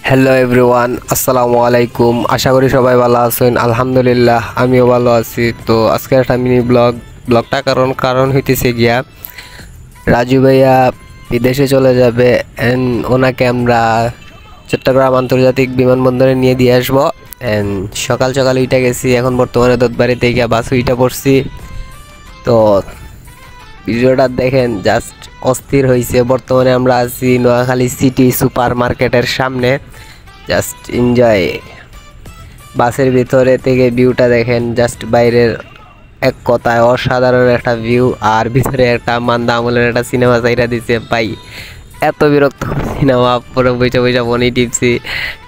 Hello everyone, আসসালামু আলাইকুম। আশা করি সবাই ভালো আছেন। আলহামদুলিল্লাহ আমিও ভালো আছি। তো আজকে একটা মিনি ব্লগটা কারণ হইতেছে গিয়া রাজু ভাইয়া বিদেশে চলে যাবে অ্যান্ড ওনাকে আমরা চট্টগ্রাম আন্তর্জাতিক বিমানবন্দরে নিয়ে দিয়ে আসবো। অ্যান্ড সকাল সকাল উইটা গেছি, এখন বর্তমানে দোতবাড়িতে গিয়া বাস উইটা পড়ছি। তো ভিডিওটা দেখেন, জাস্ট অস্থির হয়েছে। বর্তমানে আমরা আছি নোয়াখালী সিটি সুপার মার্কেটের সামনে। Just enjoy. বাসের ভিতরে থেকে ভিউটা দেখেন, জাস্ট বাইরের এক কথায় অসাধারণ একটা ভিউ। আর ভিতরে একটা মান্দা আমলের একটা সিনেমা চাইরা দিচ্ছে ভাই, এত বিরক্ত সিনেমা। পুরো বইটা বনি টিপছি।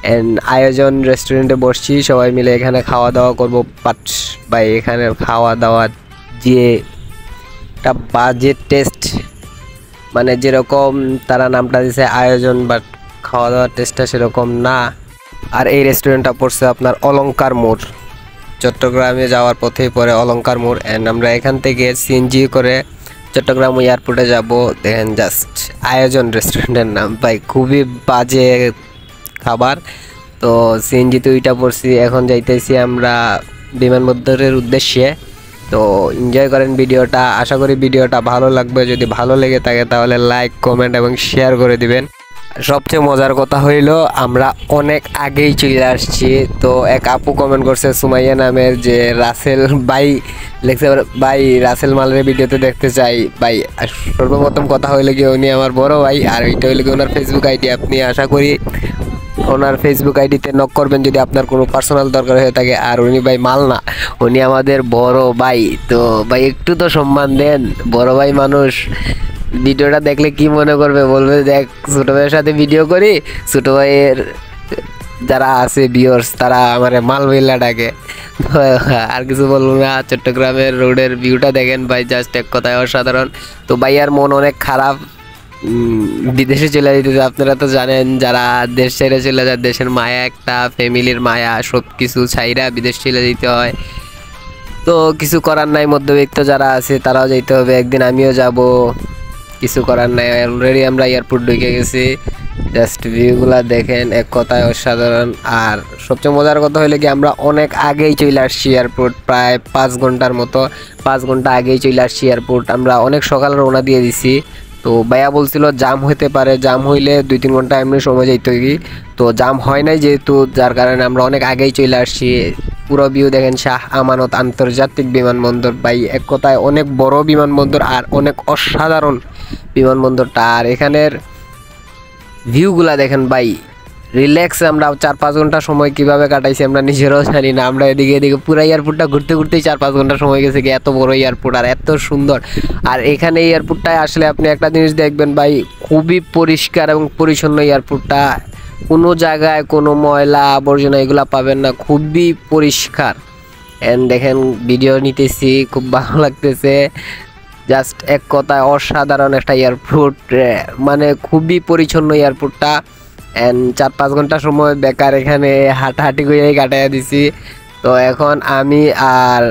অ্যান্ড আয়োজন রেস্টুরেন্টে বসছি, সবাই মিলে এখানে খাওয়া দাওয়া করবো। বাট ভাই এখানের খাওয়া দাওয়া যে একটা বাজেট টেস্ট, মানে যেরকম তারা নামটা দিছে আয়োজন, বাট খাওয়া দাওয়ার টেস্টটা সেরকম না। আর এই রেস্টুরেন্টটা পড়ছে আপনার অলংকার মোড়, চট্টগ্রামে যাওয়ার পথেই পড়ে অলংকার মোড়। অ্যান্ড আমরা এখান থেকে সিএনজি করে চট্টগ্রাম এয়ারপোর্টে যাব। দেখেন জাস্ট আয়োজন রেস্টুরেন্টের নাম, ভাই খুবই বাজে খাবার। তো সিএনজিতে ওইটা পড়ছি, এখন যাইতেছি আমরা বিমানবন্দরের উদ্দেশ্যে। তো এনজয় করেন ভিডিওটা, আশা করি ভিডিওটা ভালো লাগবে। যদি ভালো লেগে থাকে তাহলে লাইক, কমেন্ট এবং শেয়ার করে দিবেন। সবচেয়ে মজার কথা হইল আমরা অনেক আগেই চলে আসছি। তো এক আপু কমেন্ট করছে সুমাইয়া নামের, যে রাসেল ভাই লেখছে, ভাই রাসেল মালের ভিডিওতে দেখতে চাই ভাই। সর্বপ্রথম কথা হইলে গিয়ে উনি আমার বড় ভাই, আর ওইটা হইলে গিয়ে ওনার ফেসবুক আইডি। আপনি আশা করি ওনার ফেসবুক আইডিতে নক করবেন যদি আপনার কোনো পার্সোনাল দরকার হয়ে থাকে। আর উনি ভাই মাল না, উনি আমাদের বড় ভাই। তো ভাই একটু তো সম্মান দেন, বড় ভাই মানুষ। ভিডিওটা দেখলে কি মনে করবে, বলবে দেখ ছোট ভাইয়ের সাথে ভিডিও করি, ছোট ভাইয়ের যারা আছে ভিউয়ার্স তারা আমার মাল বইলা ডাকে। আর কিছু বলবো না। চট্টগ্রামের রোডের ভিউটা দেখেন ভাই, জাস্ট এক কথায় অসাধারণ। তো ভাইয়ার মন অনেক খারাপ, বিদেশে চলে যেতে। আপনারা তো জানেন, যারা দেশ ছেড়ে চলে যায়, দেশের মায়া একটা, ফ্যামিলির মায়া, সব কিছু ছাইরা বিদেশ চলে যেতে হয়। তো কিছু করার নাই, মধ্যবিত্ত যারা আছে তারাও যেতে হবে একদিন, আমিও যাব। কিছু করার নাই, অলরেডি আমরা এয়ারপোর্ট ঢুকে গেছি। জাস্ট ভিউগুলা দেখেন, এক কথায় অসাধারণ। আর সবচেয়ে মজার কথা হলো কি, আমরা অনেক আগেই চলে আসছি এয়ারপোর্ট, প্রায় 5 ঘন্টার মতো, 5 ঘন্টা আগেই চলে আসছি এয়ারপোর্ট। আমরা অনেক সকাল রওনা দিয়ে দিছি। তো ভাইয়া বলছিল জাম হইতে পারে, জাম হইলে 2-3 ঘন্টা এমনি সময় যাইতে হবে। তো জাম হয় নাই যেহেতু, যার কারণে আমরা অনেক আগেই চলে আসছি। পুরো ভিউ দেখেন, শাহ আমানত আন্তর্জাতিক বিমানবন্দর। ভাই এক কথায় অনেক বড় বিমানবন্দর আর অনেক অসাধারণ বিমানবন্দরটা। আর এখানের ভিউগুলা দেখেন ভাই, রিল্যাক্স। আমরা 4-5 ঘন্টা সময় কিভাবে কাটাইছি আমরা নিজেরাও জানি না। আমরা এদিকে পুরো এয়ারপোর্টটা ঘুরতে ঘুরতেই 4-5 ঘন্টা সময় গেছে কি, এত বড় এয়ারপোর্ট আর এত সুন্দর। আর এখানে এয়ারপোর্টটায় আসলে আপনি একটা জিনিস দেখবেন ভাই, খুবই পরিষ্কার এবং পরিচ্ছন্ন এয়ারপোর্টটা। কোনো জায়গায় কোনো ময়লা আবর্জনা এগুলা পাবেন না, খুবই পরিষ্কার। এন্ড দেখেন ভিডিও নিতেছি, খুব ভালো লাগতেছে। জাস্ট এক কথায় অসাধারণ একটা এয়ারপোর্ট, মানে খুবই পরিচ্ছন্ন এয়ারপোর্টটা। অ্যান্ড 4-5 ঘন্টা সময় বেকার এখানে হাঁটাহাঁটি করে কাটাইয়া দিছি। তো এখন আমি আর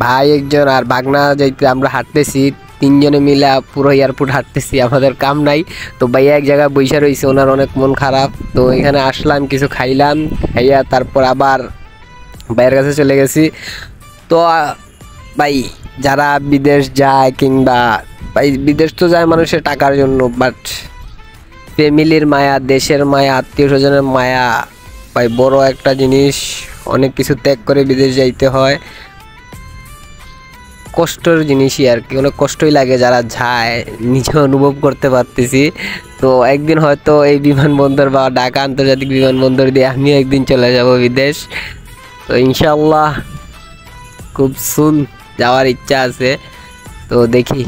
ভাই একজন আর বাগনা যাইতে আমরা হাঁটতেছি, 3 জনে মিলে পুরো এয়ারপোর্ট হাঁটতেছি, আমাদের কাম নাই। তো ভাইয়া এক জায়গায় বসে রয়েছে, ওনার অনেক মন খারাপ। তো এখানে আসলাম, কিছু খাইলাম, খাইয়া তারপর আবার ভাইয়ের কাছে চলে গেছি। তো ভাই যারা বিদেশ যায়, কিংবা ভাই বিদেশ তো যায় মানুষের টাকার জন্য, বাট ফ্যামিলির মায়া, দেশের মায়া, আত্মীয় স্বজনের মায়া ভাই বড় একটা জিনিস। অনেক কিছু ত্যাগ করে বিদেশ যাইতে হয়, কষ্টের জিনিসই আর কি, অনেক কষ্টই লাগে যারা যায়, নিজে অনুভব করতে পারতেছি। তো একদিন হয়তো এই বিমানবন্দর বা ঢাকা আন্তর্জাতিক বিমানবন্দর দিয়ে আমিও একদিন চলে যাব বিদেশ। তো ইনশাআল্লাহ খুব সুন যাওয়ার ইচ্ছা আছে। তো দেখি।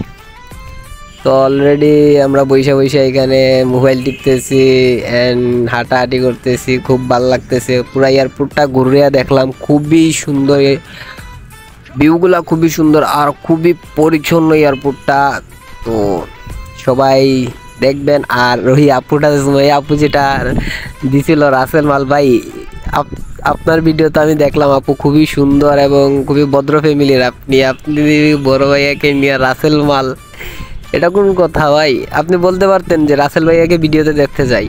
তো অলরেডি আমরা বসে এখানে মোবাইল টিপতেছি অ্যান্ড হাঁটাহাঁটি করতেছি, খুব ভালো লাগতেছে। পুরো এয়ারপোর্টটা ঘুরে দেখলাম, খুবই সুন্দর, ভিউগুলা খুবই সুন্দর আর খুবই পরিচ্ছন্ন এয়ারপোর্টটা। তো সবাই দেখবেন। আর ওই আপুটা, আপু যেটা দিছিল রাসেল মাল, ভাই আপনার ভিডিও তো আমি দেখলাম, আপু খুবই সুন্দর এবং খুবই ভদ্র ফ্যামিলির। আপনি বড় ভাইয়াকে নিয়ে রাসেল মাল, এটা কোন কথা ভাই? আপনি বলতে পারতেন যে রাসেল ভাইয়াকে ভিডিওতে দেখতে যাই,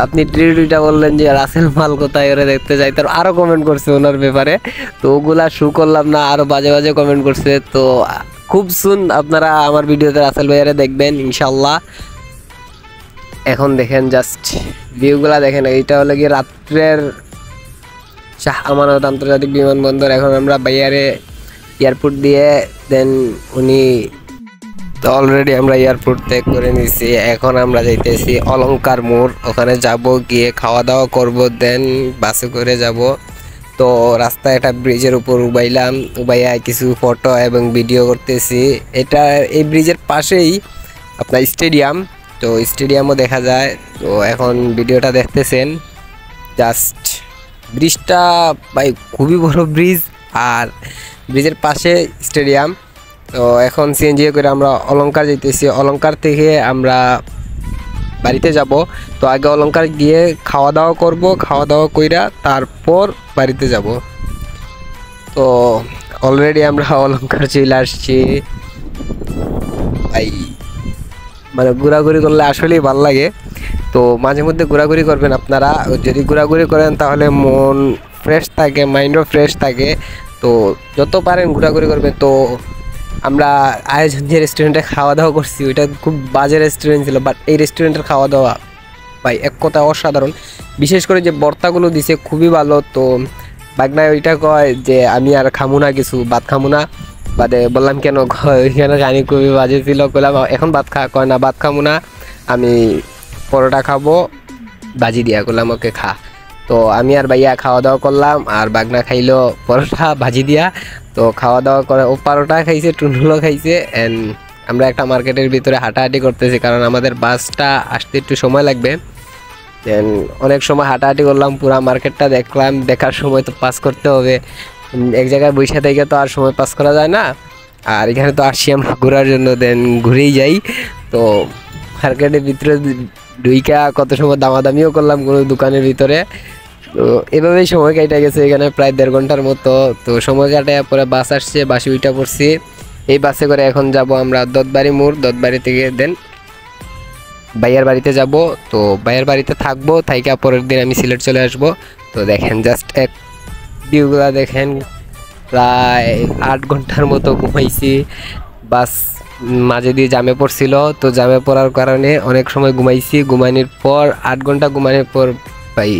আপনি ট্রিটুইটা বললেন যে রাসেল মাল কোথায়, ওরা দেখতে যাই, তার আরও কমেন্ট করছে ওনার ব্যাপারে, তো ওগুলা শু করলাম না, আরও বাজে বাজে কমেন্ট করছে। তো খুব সুন আপনারা আমার ভিডিওতে রাসেল ভাইয়ারে দেখবেন ইনশাল্লাহ। এখন দেখেন জাস্ট ভিউগুলা দেখেন, এইটা হলো কি রাত্রের শাহ আমানত আন্তর্জাতিক বিমানবন্দর। এখন আমরা ভাইয়ারে এয়ারপোর্ট দিয়ে দেন উনি তো অলরেডি আমরা এয়ারপোর্ট ত্যাগ করে নিয়েছি। এখন আমরা যাইতেছি অলংকার মোড়, ওখানে যাব, গিয়ে খাওয়া দাওয়া করব, দেন বাসে করে যাব। তো রাস্তায় একটা ব্রিজের উপর উবাইলাম, উবাইয়া কিছু ফটো এবং ভিডিও করতেছি। এটা এই ব্রিজের পাশেই আপনার স্টেডিয়াম, তো স্টেডিয়ামও দেখা যায়। তো এখন ভিডিওটা দেখতেছেন, জাস্ট ব্রিজটা ভাই খুবই বড় ব্রিজ, আর ব্রিজের পাশে স্টেডিয়াম। তো এখন সিএনজি করে আমরা অলংকার যাইতেছি, অলংকার থেকে আমরা বাড়িতে যাব। তো আগে অলংকার গিয়ে খাওয়া দাওয়া করব, খাওয়া দাওয়া কইরা তারপর বাড়িতে যাব। তো অলরেডি আমরা অলংকার চলে আসছি ভাই। মানে ঘোরাঘুরি করলে আসলেই ভালো লাগে, তো মাঝে মধ্যে ঘোরাঘুরি করবেন আপনারা। যদি ঘোরাঘুরি করেন তাহলে মন ফ্রেশ থাকে, মাইন্ডও ফ্রেশ থাকে। তো যত পারেন ঘোরাঘুরি করবেন। তো আমরা আয়োজন যে রেস্টুরেন্টে খাওয়া দাওয়া করছি ওইটা খুব বাজে রেস্টুরেন্ট ছিল, বাট এই রেস্টুরেন্টের খাওয়া দাওয়া ভাই এক কথা অসাধারণ। বিশেষ করে যে ভর্তাগুলো দিছে খুবই ভালো। তো বাগনায় ওইটা কয় যে আমি আর খামু না, কিছু ভাত খামু না। বাদে বললাম কেন, ওইখানে জানি খুবই বাজে ছিল। বললাম এখন ভাত কয় না, ভাত খামু না, আমি পরোটা খাবো ভাজি দিয়া। করলাম ওকে খা। তো আমি আর ভাইয়া খাওয়া দাওয়া করলাম, আর বাগনা খাইলো পরোটা ভাজি দিয়া। তো খাওয়া দাওয়া করে ও পরোটা খাইছে, টুনগুলো খাইছে। অ্যান্ড আমরা একটা মার্কেটের ভিতরে হাঁটাহাঁটি করতেছি, কারণ আমাদের বাসটা আসতে একটু সময় লাগবে। দেন অনেক সময় হাঁটাহাঁটি করলাম, পুরা মার্কেটটা দেখলাম। দেখার সময় তো পাস করতে হবে, এক জায়গায় বসে থেকে তো আর সময় পাস করা যায় না। আর এখানে তো আসছি আমরা ঘোরার জন্য, দেন ঘুরেই যাই। তো মার্কেটের ভিতরে ঢুইকা কত সময় দামাদামিও করলাম কোনো দোকানের ভিতরে। তো এভাবেই সময় কেটে গেছে এখানে প্রায় 1.5 ঘন্টার মতো। তো সময় কাটায় পরে বাস আসছে, বাসে উইটা পড়ছি। এই বাসে করে এখন যাব আমরা দত্তবাড়ি মোড়, দত্তবাড়ি থেকে দেন ভাইয়ার বাড়িতে যাব। তো ভাইয়ার বাড়িতে থাকবো, থাইকা পরের দিন আমি সিলেট চলে আসব। তো দেখেন জাস্ট এক ভিউগুলা দেখেন, প্রায় 8 ঘন্টার মতো ঘুমাইছি। বাস মাঝে দিয়ে জামে পড়ছিল, তো জামে পড়ার কারণে অনেক সময় ঘুমাইছি। ঘুমানোর পর 8 ঘন্টা ঘুমানোর পর ভাই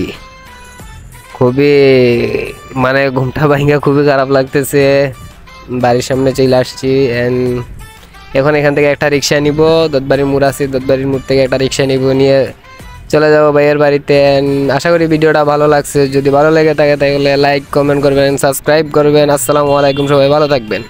খুবই মানে ঘুমটা ভাঙা খুবই খারাপ লাগতেছে। বাড়ির সামনে চলে আসছি। অ্যান্ড এখন এখান থেকে একটা রিক্সা নিব, দত্তবাড়ির মোড় আছে, দত্তবাড়ির মোড় থেকে একটা রিক্সা নিব, নিয়ে চলে যাব ভাইয়ের বাড়িতে। আশা করি ভিডিওটা ভালো লাগছে। যদি ভালো লেগে থাকে তাহলে লাইক কমেন্ট করবেন, সাবস্ক্রাইব করবেন। আসসালামু আলাইকুম, সবাই ভালো থাকবেন।